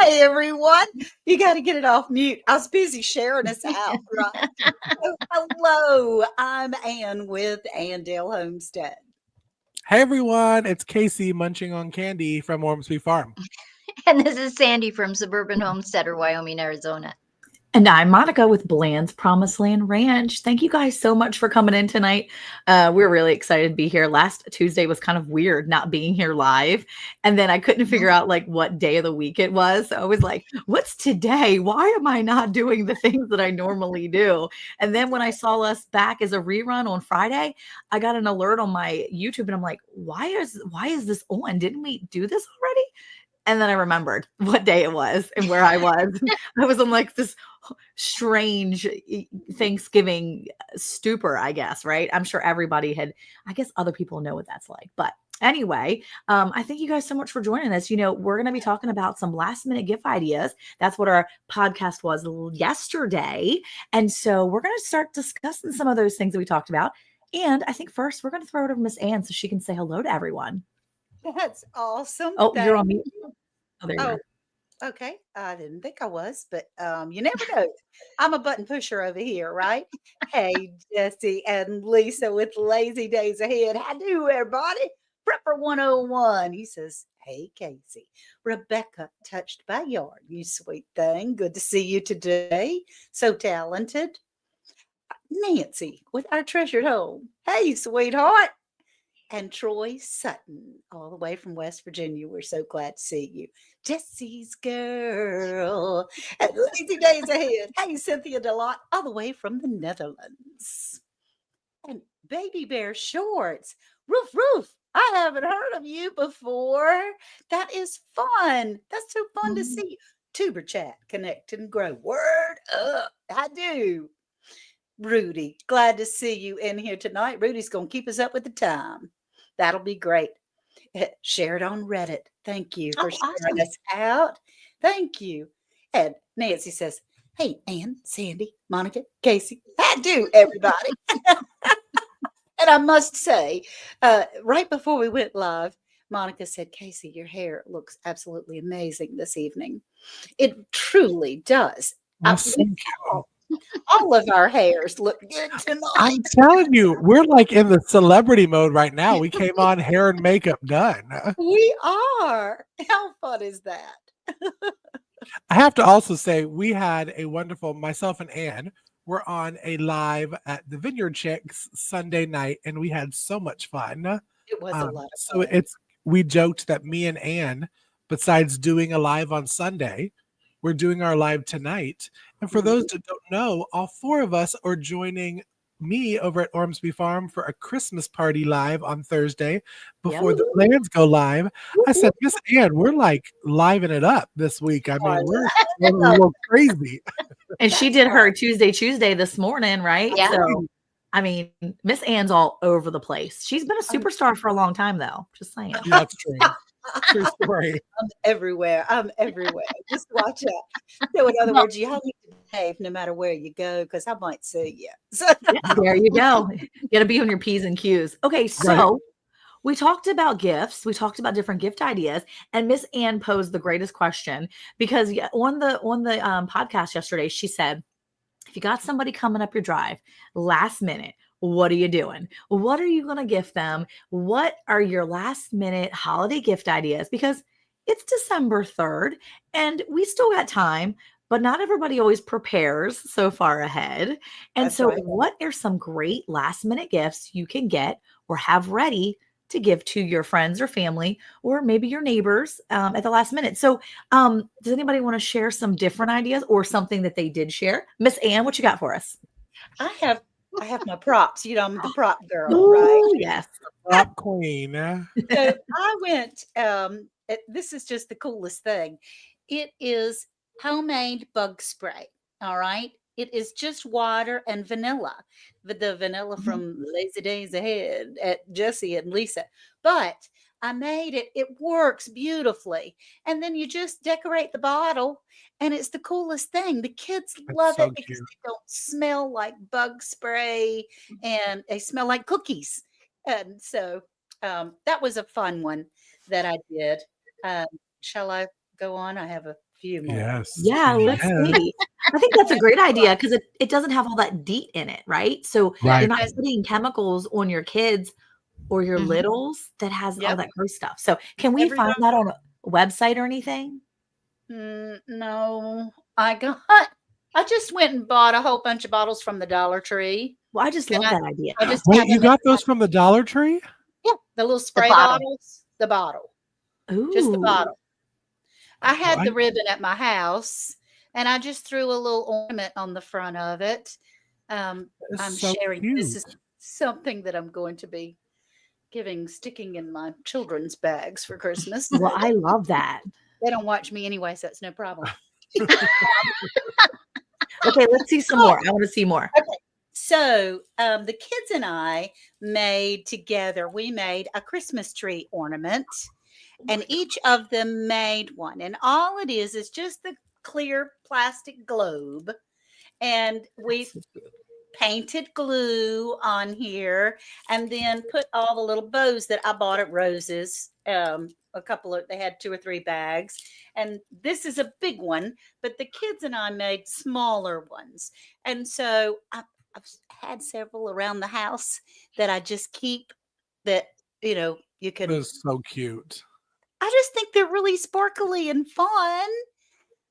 Hey, everyone. You got to get it off mute. I was busy sharing us out, right? So, hello. I'm Ann with Andale Homestead. Hey everyone, it's Casey munching on candy from Ormsby Farm. And this is Sandy from Suburban Homesteader, Wyoming, Arizona. And I'm Monica with Bland's Promised Land Ranch. Thank you guys so much for coming in tonight. We're really excited to be here. Last Tuesday was kind of weird not being here live. And then I couldn't figure out like what day of the week it was. So I was like, what's today? Why am I not doing the things that I normally do? And then when I saw us back as a rerun on Friday, I got an alert on my YouTube and I'm like, why is this on? Didn't we do this already? And then I remembered what day it was and where I was. I was in like this strange Thanksgiving stupor, I guess, right? I'm sure everybody I guess other people know what that's like. But anyway, I thank you guys so much for joining us. We're going to be talking about some last minute gift ideas. That's what our podcast was yesterday. And so we're going to start discussing some of those things that we talked about. And I think first we're going to throw it over to Miss Ann so she can say hello to everyone. That's awesome. Oh, you're on mute. Oh, there you Oh, are. okay. I didn't think I was, but you never know. I'm a button pusher over here, right? Hey, Jesse and Lisa with Lazy Days Ahead. How do, everybody? Prepper 101. He says, hey, Casey. Rebecca, touched by yard. You sweet thing. Good to see you today. So talented. Nancy with our treasured home. Hey, sweetheart. And Troy Sutton, all the way from West Virginia. We're so glad to see you. Jesse's girl. And Lazy Days Ahead. Hey, Cynthia Delot, all the way from the Netherlands. And Baby Bear Shorts. Roof, Roof. I haven't heard of you before. That is fun. That's so fun to see. Tuber Chat, connect and grow. Word up. I do. Rudy, glad to see you in here tonight. Rudy's going to keep us up with the time. That'll be great. Share it on Reddit. Thank you for sharing us out. Thank you. And Nancy says, hey, Ann, Sandy, Monica, Casey. I do, everybody. And I must say, right before we went live, Monica said, Casey, your hair looks absolutely amazing this evening. It truly does. All of our hairs look good tonight. I'm telling you, we're like in the celebrity mode right now. We came on hair and makeup done. We are. How fun is that? I have to also say we had a wonderful, myself and Ann were on a live at the Vineyard Chicks Sunday night, and we had so much fun. It was a lot of fun. So we joked that me and Ann, besides doing a live on Sunday, we're doing our live tonight. And for those that don't know, all four of us are joining me over at Ormsby Farm for a Christmas party live on Thursday before the lands go live. I said, Miss Ann, we're like living it up this week. I mean, we're a little crazy. And she did her Tuesday this morning, right? Yeah. So, I mean, Miss Ann's all over the place. She's been a superstar for a long time, though. Just saying. That's true. True story. I'm everywhere. Just watch out. So in other words, you have to behave no matter where you go, because I might see you. So there you go. You got to be on your P's and Q's. Okay, so we talked about gifts. We talked about different gift ideas, and Miss Ann posed the greatest question because on the podcast yesterday, she said, if you got somebody coming up your drive last minute, what are you doing? What are you going to gift them? What are your last minute holiday gift ideas? Because it's December 3rd and we still got time, but not everybody always prepares so far ahead. And what are some great last minute gifts you can get or have ready to give to your friends or family, or maybe your neighbors at the last minute? So does anybody want to share some different ideas or something that they did share? Miss Ann, what you got for us? I have my props. I'm the prop girl, Ooh, right? Yes. Prop queen. So I went, this is just the coolest thing. It is homemade bug spray. All right. It is just water and vanilla. The vanilla from Lazy Days Ahead at Jesse and Lisa. But I made it. It works beautifully. And then you just decorate the bottle, and it's the coolest thing. The kids love it because they don't smell like bug spray and they smell like cookies. And so that was a fun one that I did. Shall I go on? I have a few more. Yes. Yeah, let's Yes. see. I think that's a great idea because it doesn't have all that DEET in it, right? So Right. you're not putting chemicals on your kids or your Mhm. littles that has all Yep. that gross stuff. So can we Every find that on a website or anything? No, I just went and bought a whole bunch of bottles from the Dollar Tree. Well, I just And love that idea. I just Wait, have you them in got those from the Dollar Tree? yeah, the little The spray bottle. bottles, the bottle, just the Ooh. bottle. I Oh, had the ribbon at my house, and I just threw a little ornament on the front of it. that's I'm so sharing. This cute. is something that I'm going to be sticking in my children's bags for Christmas. Well, I love that. They don't watch me anyway, so it's no problem. Okay, let's see some more. I want to see more. So the kids and I we made a Christmas tree ornament, and each of them made one. And all it is just the clear plastic globe. And we That's so cute. painted glue on here and then put all the little bows that I bought at Rose's. They had 2 or 3 bags, and this is a big one, but the kids and I made smaller ones. And so I've had several around the house that I just keep that, you can, That's so cute. I just think they're really sparkly and fun.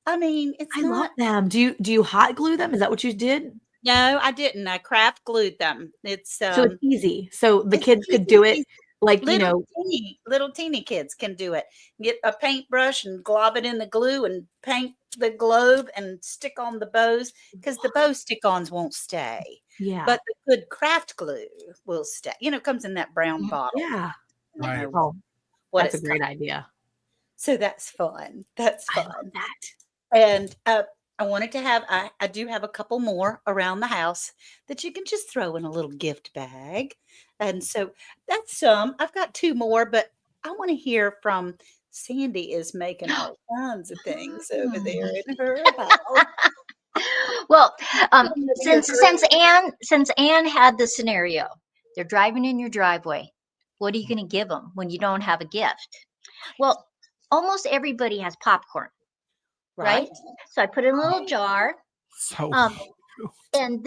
I mean, it's I love not, them. Do you hot glue them? Is that what you did? no, I didn't. I craft glued them. So it's easy. So the It's kids could easy do it peasy. like, Little teeny kids can do it. Get a paintbrush and glob it in the glue and paint the globe and stick on the bows because the bow stick-ons won't stay. yeah. But the good craft glue will stay. It comes in that brown bottle. Yeah. I don't Right. know Oh, what that's a it's great called. idea. So that's fun. That's I love fun. that. And I wanted to I do have a couple more around the house that you can just throw in a little gift bag. And so that's some. I've got 2 more, but I want to hear from Sandy is making all kinds of things over there in her house. Well, Living your dream. since Anne had the scenario, they're driving in your driveway. What are you going to give them when you don't have a gift? Well, almost everybody has popcorn, right? Right? So I put it in a little jar. So Um, and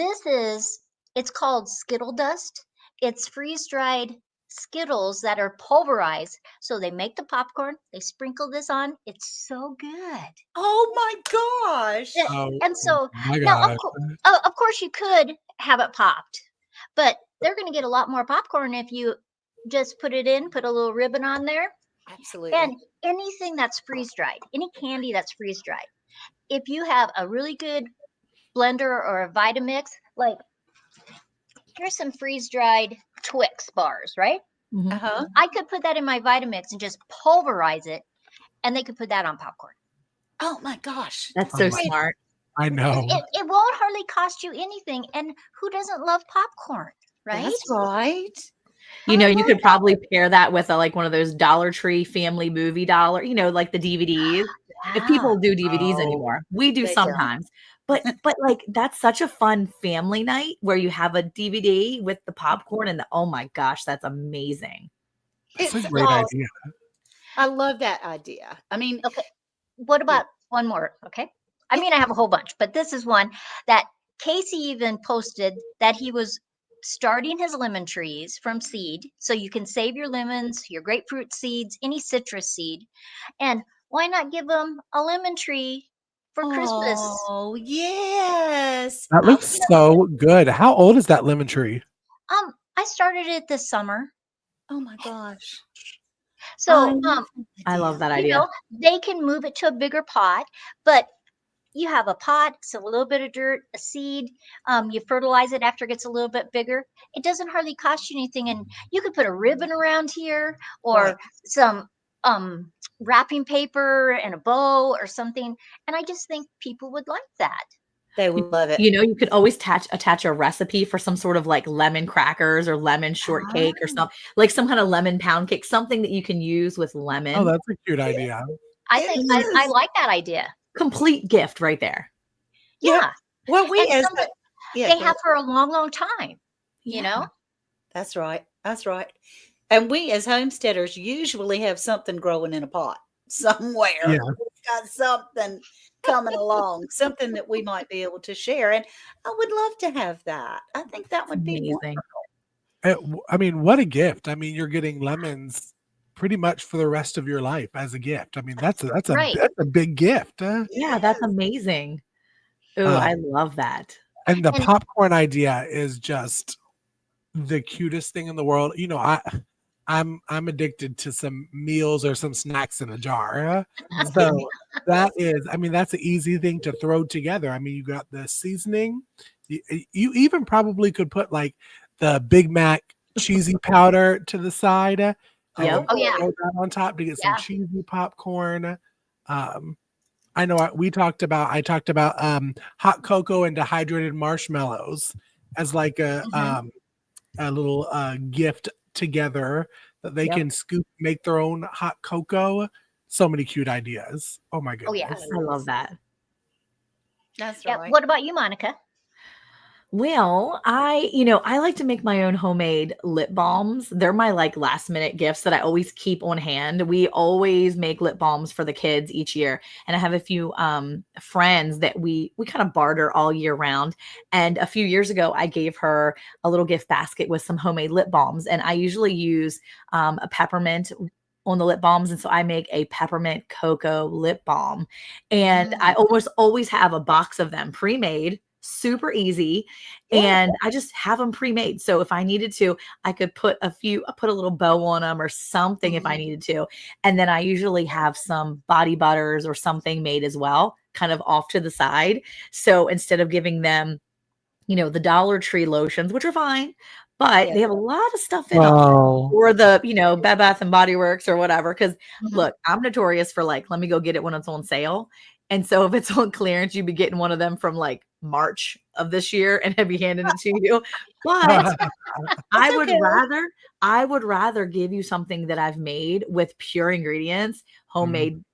it's called Skittle dust. It's freeze-dried Skittles that are pulverized. So they make the popcorn, they sprinkle this on. It's so good. Oh my gosh. oh And so my now, gosh. of course, you could have it popped, but they're going to get a lot more popcorn if you just put a little ribbon on there. Absolutely. And anything that's freeze dried, any candy that's freeze dried. If you have a really good blender or a Vitamix, like here's some freeze dried Twix bars, right? Mhm. Uh-huh. I could put that in my Vitamix and just pulverize it, and they could put that on popcorn. Oh my gosh. That's Oh so my- smart. I know. It won't hardly cost you anything. And who doesn't love popcorn, right? That's right. You I you love could probably pair that with like one of those Dollar Tree family movie dollar, like the DVDs. If people do DVDs Oh. anymore, we do They don't. sometimes. But like that's such a fun family night where you have a DVD with the popcorn and oh my gosh, that's amazing. That's a It's great awesome. idea. I love that idea. I mean, Okay. What about one more? Okay. I mean, I have a whole bunch, but this is one that Casey even posted that he was starting his lemon trees from seed. So you can save your lemons, your grapefruit seeds, any citrus seed. And why not give them a lemon tree for Christmas? oh yes. That looks so good. How old is that lemon tree? I started it this summer. Oh my gosh. So, I love that you idea. know, they can move it to a bigger pot, but you have a pot, so a little bit of dirt, a seed. You fertilize it after it gets a little bit bigger. It doesn't hardly cost you anything, and you could put a ribbon around here or Right. some wrapping paper and a bow or something. And I just think people would like that. They would love it. You could always attach a recipe for some sort of like lemon crackers or lemon shortcake or something, like some kind of lemon pound cake, something that you can use with lemon. Oh, that's a cute idea. I It think I is. like that idea. Complete gift right there. Yeah, Well, we and as something yeah, they go have ahead. for a long, long time. You Yeah. know. That's right. That's right. And we as homesteaders usually have something growing in a pot somewhere. Yeah. got something coming along, something that we might be able to share. And I would love to have that. I think that It's would be wonderful. amazing. I mean, what a gift. I mean, you're getting lemons pretty much for the rest of your life as a gift. I mean, Right. that's a big gift. Yeah, that's Yes. amazing. Oh, I Um, love that. and the And popcorn idea is just the cutest thing in the world. You know, I'm addicted to some meals or some snacks in a jar. okay. So that is, I mean, that's an easy thing to throw together. I mean, you got the seasoning. You even probably could put like the Big Mac cheesy powder to the side and Yep. then Oh yeah. Oh, throw that on top to get some Yeah. cheesy popcorn. Um, I know I talked about hot cocoa and dehydrated marshmallows as like Hmm. a little gift together that they Yep. can scoop, make their own hot cocoa. So many cute ideas. Oh my Oh yeah. goodness. I love yes. that. That's Yeah. right. What about you, Monica? Well, I like to make my own homemade lip balms. They're my like last minute gifts that I always keep on hand. We always make lip balms for the kids each year. And I have a few friends that we kind of barter all year round. And a few years ago, I gave her a little gift basket with some homemade lip balms. And I usually use a peppermint on the lip balms. And so I make a peppermint cocoa lip balm. And I Mm, almost always have a box of them pre-made, super easy, yeah. and I just have them pre-made. So if I needed to, I could put a little bow on them or something if I Mhm. needed to. And then I usually have some body butters or something made as well, kind of off to the side. So instead of giving them, the Dollar Tree lotions, which are fine, but Yeah. they have a lot of stuff in them. Oh, Or the, Bed Bath and Body Works or whatever. Because Hmm. look, I'm notorious for like, let me go get it when it's on sale. And so if it's on clearance, you'd be getting one of them from like March of this year and I'd be handing it to you. But That's I would okay. rather I would rather give you something that I've made with pure ingredients, Mm. homemade,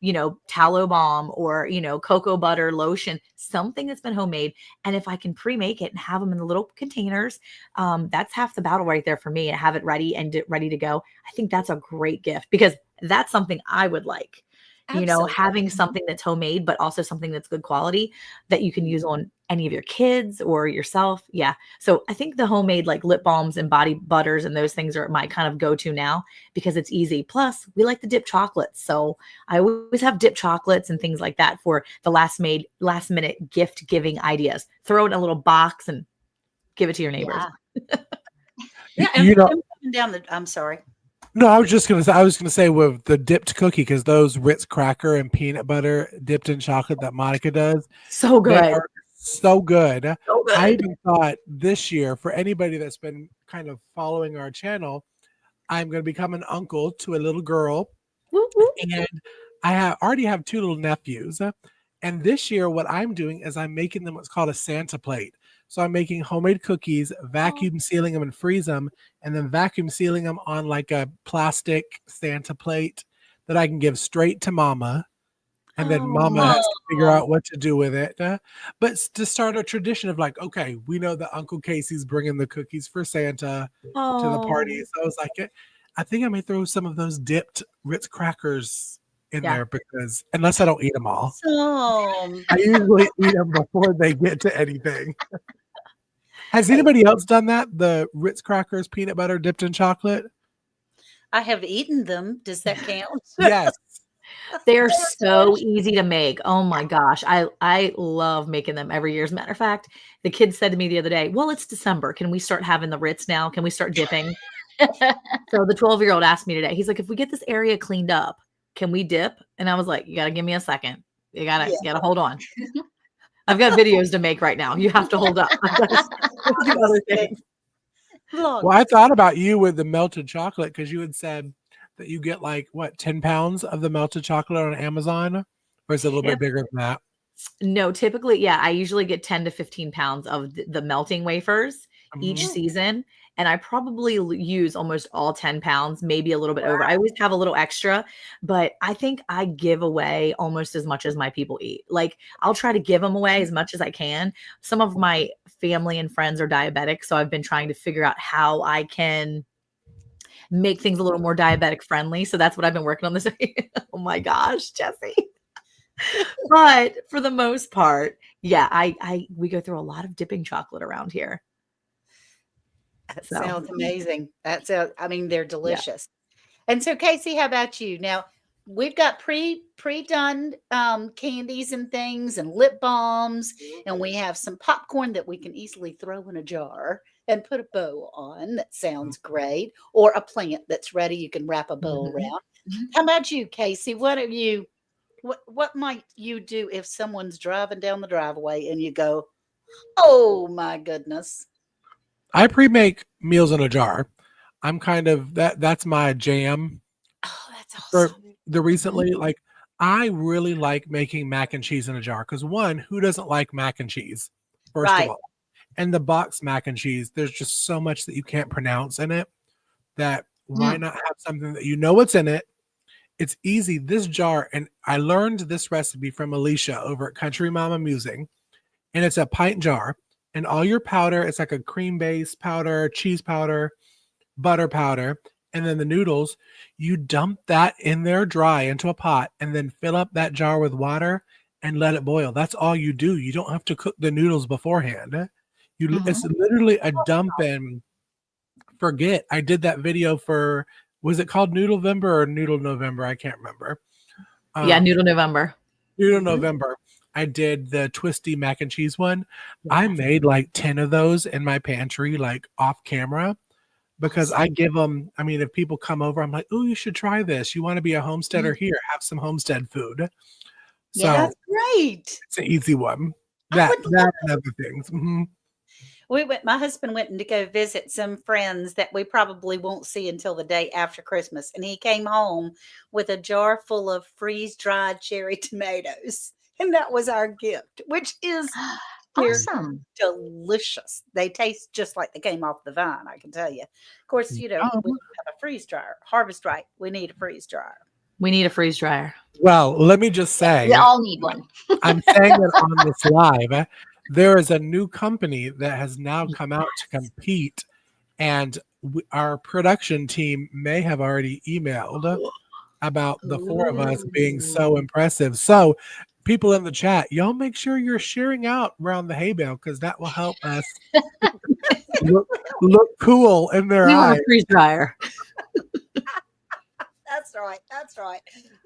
tallow balm or, cocoa butter lotion, something that's been homemade. And if I can pre-make it and have them in the little containers, that's half the battle right there for me. And have it ready and ready to go. I think that's a great gift because that's something I would like. Absolutely. Having something that's homemade, but also something that's good quality that you can use on any of your kids or yourself. Yeah. So I think the homemade like lip balms and body butters and those things are my kind of go-to now because it's easy. Plus, we like to dip chocolates. So I always have dip chocolates and things like that for the last minute gift giving ideas. Throw it in a little box and give it to your neighbors. Yeah. Yeah. And You for know, them coming down I'm sorry. no, I was gonna say with the dipped cookie because those Ritz cracker and peanut butter dipped in chocolate that Monica does, So they good. are so good. So I good. even thought this year, for anybody that's been kind of following our channel, I'm going to become an uncle to a little girl, Woo, woo. and already have two little nephews. And this year, what I'm doing is I'm making them what's called a Santa plate. So I'm making homemade cookies, Oh, vacuum sealing them and freeze them, and then vacuum sealing them on like a plastic Santa plate that I can give straight to mama. And then mama Oh, has to figure out what to do with it. But to start a tradition of like, okay, we know that Uncle Casey's bringing the cookies for Santa to the party. oh, So I was like, I think I may throw some of those dipped Ritz crackers in yeah. there because unless I don't eat them all, awesome. I usually eat them before they get to anything. Has Hey, anybody else done that? The Ritz crackers, peanut butter dipped in chocolate? I have eaten them. Does that count? Yes. They're They're so delicious. easy to make. Oh my gosh. I love making them every year. As a matter of fact, the kids said to me the other day, "Well, it's December. Can we start having the Ritz now? Can we start dipping?" So the 12-year-old asked me today. He's like, "If we get this area cleaned up, can we dip?" And I was like, "You got to give me a second. Yeah. You got to hold on. I've got videos to make right now. You have to hold up. I've got to do other Honestly, things." vlog. Well, I thought about you with the melted chocolate because you had said that you get like what 10 pounds of the melted chocolate on Amazon, or is it a little bit bigger than that? No, typically, yeah, I usually get 10 to 15 pounds of the melting wafers each Mhm. Mm, season. And I probably use almost all 10 pounds, maybe a little bit over. I wow. always have a little extra, but I think I give away almost as much as my people eat. Like I'll try to give them away as much as I can. Some of my family and friends are diabetic. So I've been trying to figure out how I can make things a little more diabetic friendly. So that's what I've been working on this. Oh my gosh, Jesse. But for the most part, yeah, we go through a lot of dipping chocolate around here. That So sounds amazing. That sounds, I mean, they're yeah. delicious. And so, Casey, how about you? Now, we've got pre-done candies and things and lip balms, and we have some popcorn that we can easily throw in a jar and put a bow on. That sounds great. Or a plant that's ready, you can wrap a bow Mhm. around. Mhm. How about you, Casey? What might you do if someone's driving down the driveway and you go, "Oh my goodness." I pre-make meals in a jar. I'm kind of that's my jam Oh, that's for awesome. the Mhm. recently. Like I really like making mac and cheese in a jar because one, who doesn't like mac and cheese? First of Right. all, and the box mac and cheese, there's just so much that you can't pronounce in it that why Mm. not have something that you know what's in it? It's easy. This jar, and I learned this recipe from Alicia over at Country Mama Musing, and it's a pint jar, and all your powder, it's like a cream base powder, cheese powder, butter powder, and then the noodles, you dump that in there dry into a pot and then fill up that jar with water and let it boil. That's all you do. You don't have to cook the noodles beforehand. It's Mhm. literally a dump and forget. I did that video for, was it called Noodle November or Noodle November? I can't remember. Yeah, Um, Noodle November. Noodle Mhm. November. I did the twisty mac and cheese one. I Yeah. made like 10 of those in my pantry, like off camera, because I Awesome. give them, I mean, if people come over, I'm like, oh, you should try this. You want to be a homesteader? Mhm. Here, have some homestead food. Yeah. So That's great. it's an easy one. I That would love that and other things. Mhm. my husband went to go visit some friends that we probably won't see until the day after Christmas. And he came home with a jar full of freeze-dried cherry tomatoes. And that was our gift, which is they're Awesome. delicious. They taste just like they came off the vine, I can tell you. Of course, we Um, don't have a freeze dryer. Harvest right. We need a freeze dryer. We need a freeze dryer. well, let me just We say, all need one. I'm saying it on this live. There is a new company that has now come out to Yes. compete, and our production team may have already emailed about the four of us being Ooh. so impressive. So, people in the chat, y'all make sure you're sharing out around the hay bale because that will help us look look cool in their We want a eyes. freeze dryer. That's right. That's right.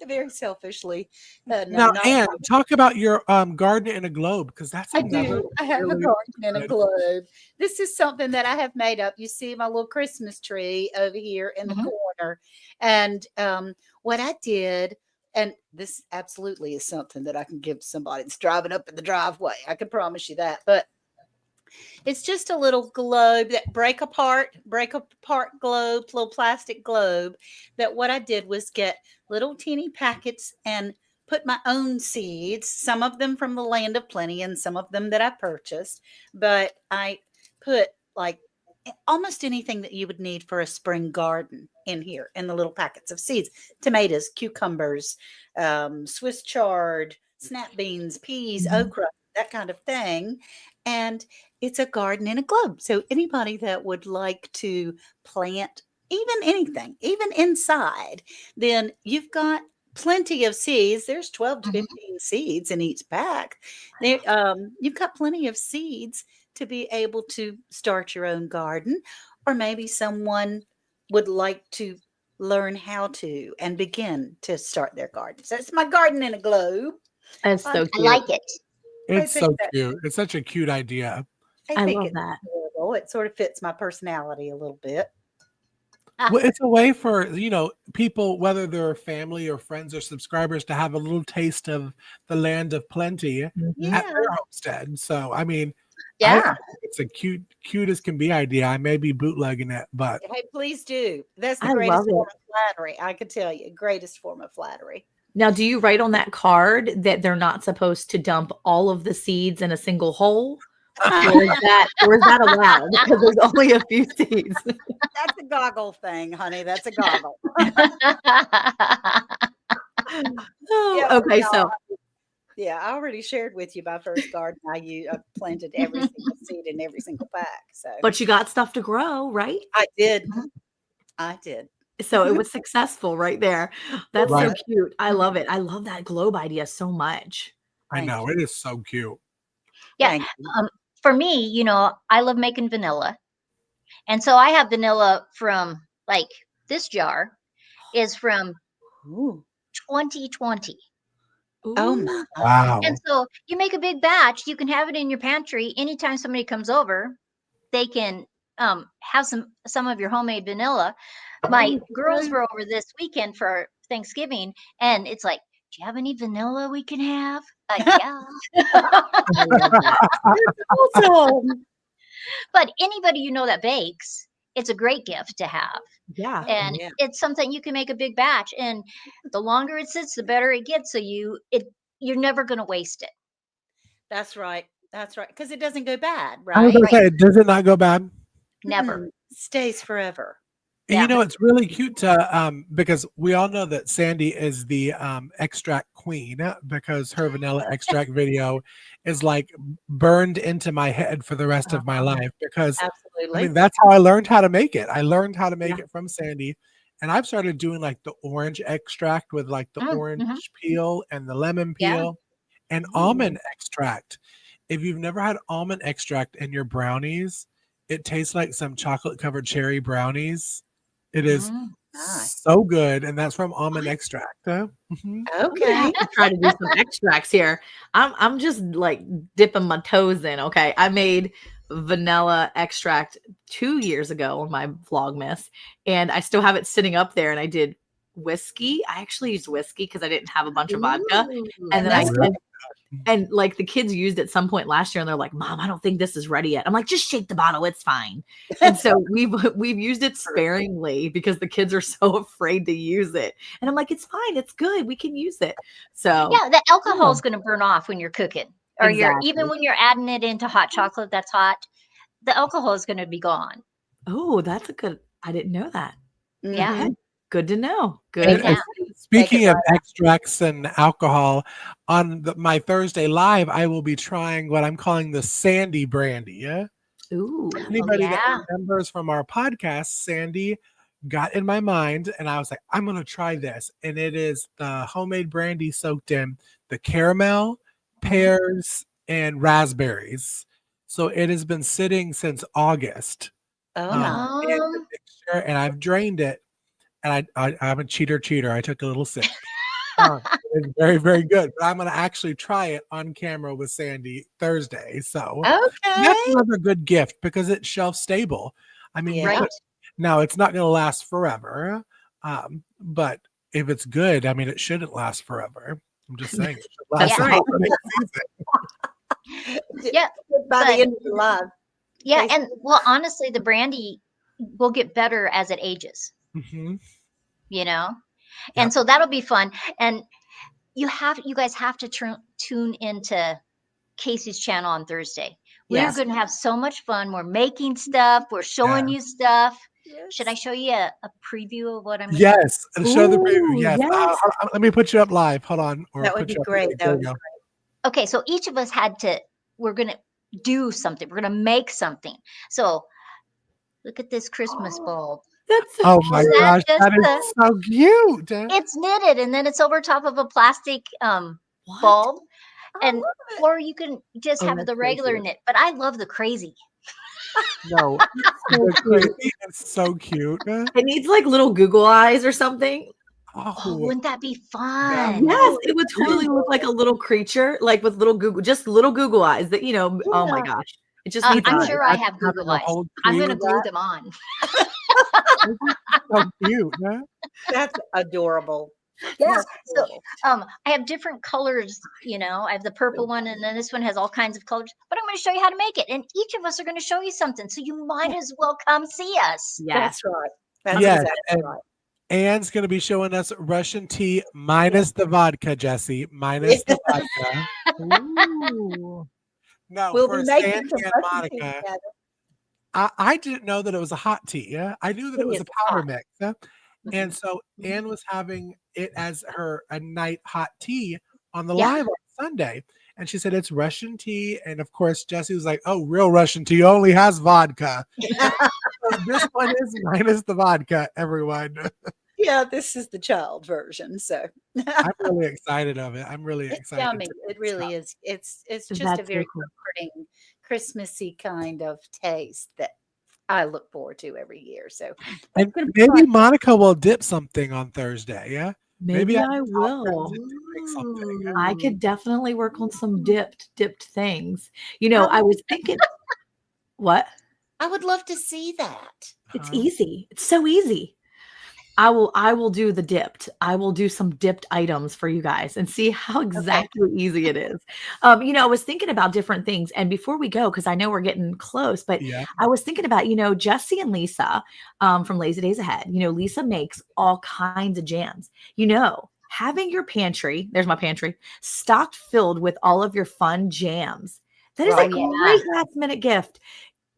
Very selfishly. No, Now, not Anne, talk about your garden in a globe because that's I another do. I have a really garden and a good. globe. This is something that I have made up. You see my little Christmas tree over here in the Mhm. corner. And what I did, and this absolutely is something that I can give to somebody that's driving up in the driveway. I can promise you that. But it's just a little globe that break apart globe, little plastic globe. That what I did was get little teeny packets and put my own seeds, some of them from the Land of Plenty and some of them that I purchased. But I put like almost anything that you would need for a spring garden in here in the little packets of seeds: tomatoes, cucumbers, Swiss chard, snap beans, peas, Mhm. okra, that kind of thing. And it's a garden in a globe. So anybody that would like to plant even anything, even inside, then you've got plenty of seeds. There's 12 to Mhm. 15 seeds in each pack. There, you've got plenty of seeds to be able to start your own garden, or maybe someone would like to learn how to and begin to start their garden. So it's my garden in a globe. That's I, so I cute. like it. I It's think so that cute. It's such a cute idea. I I think love it's that. adorable. It sort of fits my personality a little bit. Ah, Well, it's a way for, people, whether they're family or friends or subscribers, to have a little taste of the land of plenty at Mhm. Yeah. their homestead. So, I mean, I yeah. think it's a cute as can be idea. I may be bootlegging it, but Hey, please do. That's the I love greatest it. form of flattery. I can tell you, greatest form of flattery. Now, do you write on that card that they're not supposed to dump all of the seeds in a single hole? Or is that allowed because there's only a few seeds? That's a goggle thing, honey. That's a goggle. Oh, Yeah, okay, no, so yeah. I already shared with you my first garden. I planted every single seed in every single pack. So but you got stuff to grow, right? I did. Mhm. I did. So it was successful right there. That's Right. so cute. I love it. I love that globe idea so much. I Thank know. you. It is so cute. Yeah. Thank you. For me, I love making vanilla. And so I have vanilla from like this jar is from Ooh. 2020. Oh my. Ooh. And Wow. so you make a big batch, you can have it in your pantry anytime somebody comes over, they can have some of your homemade vanilla. My girls were over this weekend for Thanksgiving, and it's like, do you have any vanilla we can have? Yeah. I love that. That's awesome. But anybody that bakes, it's a great gift to have. Yeah. And Yeah. it's something you can make a big batch, and the longer it sits, the better it gets. So you're never going to waste it. That's right. That's right. Because it doesn't go bad, I was right? going to Right. say, does it not go bad? Never. Stays forever. And Yeah. you know, it's really cute to because we all know that Sandy is the extract queen because her vanilla extract video is like burned into my head for the rest of my life because I Absolutely. mean that's how I learned how to make it. I learned how to make Yeah. it from Sandy, and I've started doing like the orange extract with like the orange Mm-hmm. peel and the lemon Yeah. peel and Ooh. almond extract. If you've never had almond extract in your brownies, it tastes like some chocolate covered cherry brownies. It is Mm. Nice. so good, and that's from almond extract. Mhm. I'm gonna have Okay. to try to do some extracts here. I'm just like dipping my toes in. Okay. I made vanilla extract 2 years ago on my Vlogmas, and I still have it sitting up there. And I did whiskey. I actually used whiskey because I didn't have a bunch of vodka. Ooh, And then Oh, I that's really? good. and like the kids used it at some point last year and they're like, Mom, I don't think this is ready yet. I'm like, just shake the bottle, it's fine. And so we've used it sparingly because the kids are so afraid to use it. And I'm like, it's fine, it's good, we can use it. So Yeah, the alcohol yeah, is going to burn off when you're cooking, or even exactly. when you're adding it into hot chocolate that's hot. The alcohol is going to be gone. Oh, that's a good, I didn't know that. Yeah, Okay. Mhm. Good to know. big Good. And time. Take it speaking of right extracts and alcohol, on my Thursday live, I will be trying what I'm calling the Sandy brandy. Yeah. Ooh. Oh Anybody that yeah. remembers from our podcast, Sandy got in my mind, and I was like, I'm going to try this. And it is the homemade brandy soaked in the caramel, pears, and raspberries. So it has been sitting since August Oh, nice. in the Um, mixture, and I've drained it. And I'm a cheater. I took a little sip. It's very, very good. But I'm going to actually try it on camera with Sandy Thursday. So that's Okay. another good gift because it's shelf stable. I mean, Yeah. right. now it's not going to last forever. But if it's good, I mean, it shouldn't last forever. I'm just saying it should last That's the Yeah. right. holiday season. Yeah, By but the end of the live. yeah, Tastes and well, honestly, the brandy will get better as it ages. Mhm. And Yep. so that'll be fun. And you guys have to tune into Casey's channel on Thursday. We're Yes. going to have so much fun. We're making stuff. We're showing Yeah. you stuff. Should I Yes. show you a preview of what I'm going to? Yes. And show the preview. Ooh, Yes. yes. Hold on, let me put you up live. Hold on. Or That would put be you up. great. That There would we be go. great. Okay, so each of us we're going to do something. We're going to make something. So look at this Christmas bulb. That's so Oh my Isn't that gosh. just That is so cute. it's knitted, and then it's over top of a plastic what? bulb. I And love it. or you can just Oh, have that's the so regular cute. knit, but I love the crazy. No. So The cute. crazy is so cute. It needs like little Google eyes or something. Oh, Oh, wouldn't that be that fun? Yes, Oh, it would totally look like a adorable. little creature, like with little Google eyes that, oh my Yeah. gosh. It just needs could I'm you eyes. sure I imagine have having Google a eyes. whole I'm tree going to with glue that? them on. This is so cute. That's adorable. Yeah. That's So adorable. I have different colors, I have the purple one, and then this one has all kinds of colors. But I'm going to show you how to make it. And each of us are going to show you something. So you might as well come see us. Yes. That's right. That's Yes. exactly And right. Anne's going to be showing us Russian tea minus the vodka, Jesse. Minus the vodka. Ooh. No, We'll be for making Sandy some and Russian tea Monica, together. I didn't know that it was a hot tea. Yeah, I knew that It it was is a powder hot. mix. Yeah? And Mhm. so Mhm. Anne was having it as her a night hot tea on the Yeah. live on Sunday. And she said it's Russian tea. And of course, Jesse was like, oh, real Russian tea only has vodka. So this one is minus the vodka, everyone. Yeah, this is the child version. So I'm really excited of it. I'm really it's excited yummy. to It try. really is. It's just a That's so very cool. comforting, Christmassy kind of taste that I look forward to every year. So And it's gonna be maybe fun. Monica will dip something on Thursday. Yeah. Maybe Maybe I I can talk her will. into doing something. I Ooh. could definitely work on some dipped things. I I would, was thinking, what? I would love to see that. It's Huh? easy. It's so easy. I will do the dipped. I will do some dipped items for you guys and see how Okay. exactly easy it is. I was thinking about different things. And before we go, because I know we're getting close, but Yeah. I was thinking about, Jesse and Lisa from Lazy Days Ahead. Lisa makes all kinds of jams. Having your pantry, there's my pantry, stocked filled with all of your fun jams. That is Oh a Right. yeah. great last minute gift.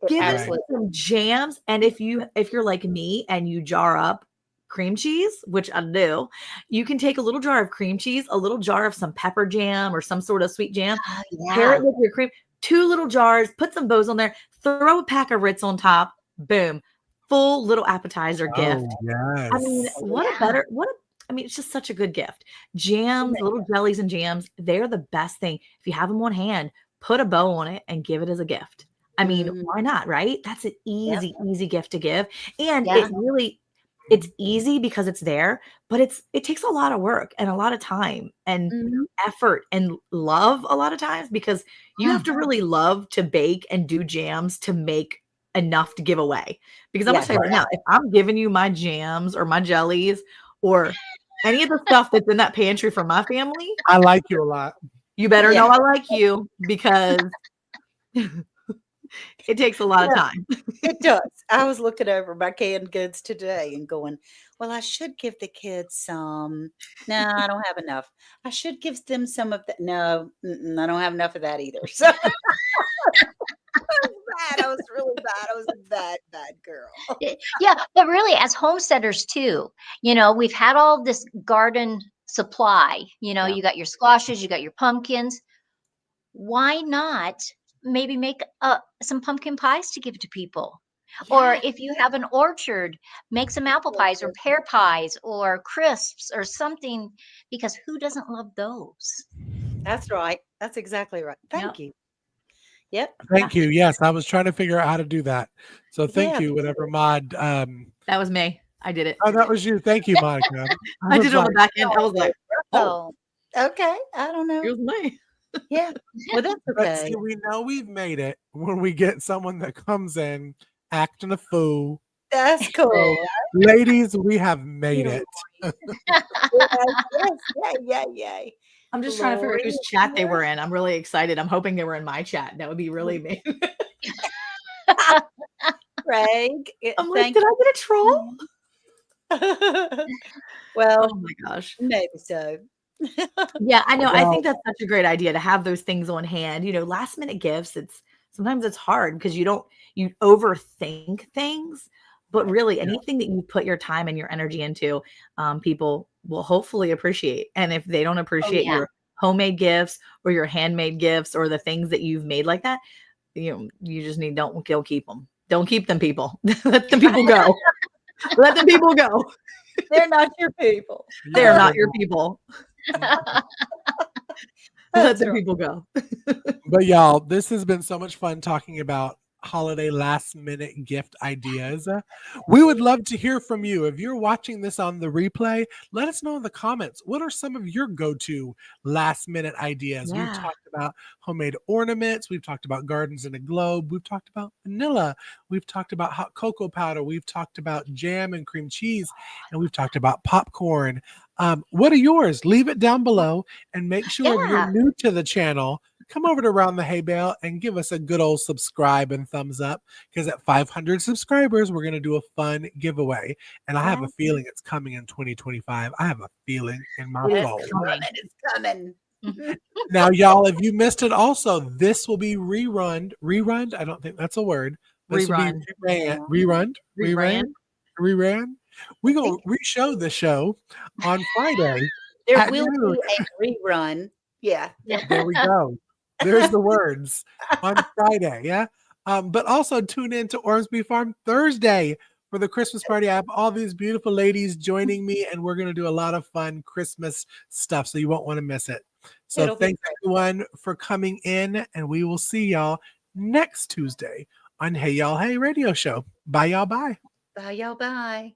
It Give us Right. absolutely. some jams, and if you're like me and you jar up cream cheese, which I do, you can take a little jar of cream cheese, a little jar of some pepper jam or some sort of sweet jam, Oh pair yeah. it with your cream, 2 little jars, put some bows on there, throw a pack of Ritz on top, boom, full little appetizer gift. Oh, I mean, yes. what a Yeah. better what a I mean, it's just such a good gift. Jams, little jellies and jams, they're the best thing. If you have them on hand, put a bow on it and give it as a gift. I mean, Mhm. why not, right? That's an Yep. easy gift to give. And Yeah. it's easy because it's there, but it takes a lot of work and a lot of time and Mhm. effort and love a lot of times because you have Mm. to really love to bake and do jams to make enough to give away. Because I'm gonna Yes. tell you right now, if I'm giving you my jams or my jellies or any of the stuff that's in that pantry for my family, I like you a lot. you better Yeah. know I like you because it takes a lot of Yeah. time. It does. I was looking over my canned goods today and going, well, I should give the kids some. No, I don't have enough. I should give them some of that. No, I don't have enough of that either. So I was bad. I was really bad. I was a bad girl. Yeah, but really as homesteaders too, we've had all this garden supply. Yeah. You got your squashes, you got your pumpkins. Why not maybe make some pumpkin pies to give to people? Or Yeah. if you have an orchard, make some apple So pies or good. pear pies or crisps or something, because who doesn't love those? That's right. That's exactly right. Yep. Thank you. Yep. Yeah. Thank you. Yes, I was trying to figure out how to do that. So thank Yeah. you, whatever mod. That was me. I did it. Oh, that was you. Thank you, Monica. I I was did it on like, the back end. I was like, oh, Oh, okay. I don't know. here's me. Yeah. Well, that's but see, okay. we know we've made it when we get someone that comes in acting a fool. That's cool. So, ladies, we have made Right? it. Yes, yes, yay, yay, yay. I'm just trying to figure out Lori whose is chat they here. were in. I'm really excited. I'm hoping they were in my chat. That would be really me. Craig, I'm like, thank did I get a troll? you. Well, Oh my gosh. maybe so. Yeah, I know. I Well, think that's such a great idea to have those things on hand. Last minute gifts, sometimes it's hard because you overthink things, but really yeah, anything that you put your time and your energy into, people will hopefully appreciate. And if they don't Oh appreciate yeah. your homemade gifts or your handmade gifts or the things that you've made like that, you just don't go keep them. Don't keep them, people. Let the people go. Let the people go. They're not your people. They're no, not they're your people. not. Let That's the right. people go. But y'all, this has been so much fun talking about holiday last minute gift ideas. We would love to hear from you. If you're watching this on the replay, let us know in the comments. What are some of your go-to last minute ideas? We've Yeah. talked about homemade ornaments. We've talked about gardens in a globe. We've talked about vanilla. We've talked about hot cocoa powder. We've talked about jam and cream cheese. And we've talked about popcorn. What are yours? Leave it down below. And make sure if you're Yeah. new to the channel, come over to Round the Hay Bale and give us a good old subscribe and thumbs up, because at 500 subscribers, we're going to do a fun giveaway. And I have a feeling it's coming in 2025. I have a feeling in my It is soul. coming. It's coming. Now, y'all, if you missed it also, this will be rerun. Rerun? I don't think that's a word. This will be Rerun. rerun. We're going to re-show the show on Friday There at will noon. be a rerun Yeah. There we go. There's the words on Friday. Yeah. But also tune in to Ormsby Farm Thursday for the Christmas party. I have all these beautiful ladies joining me, and we're going to do a lot of fun Christmas stuff. So you won't want to miss it. So It'll be thanks great. everyone for coming in, and we will see y'all next Tuesday on Hey Y'all Hey Radio Show. Bye, y'all. Bye. Bye, y'all. Bye.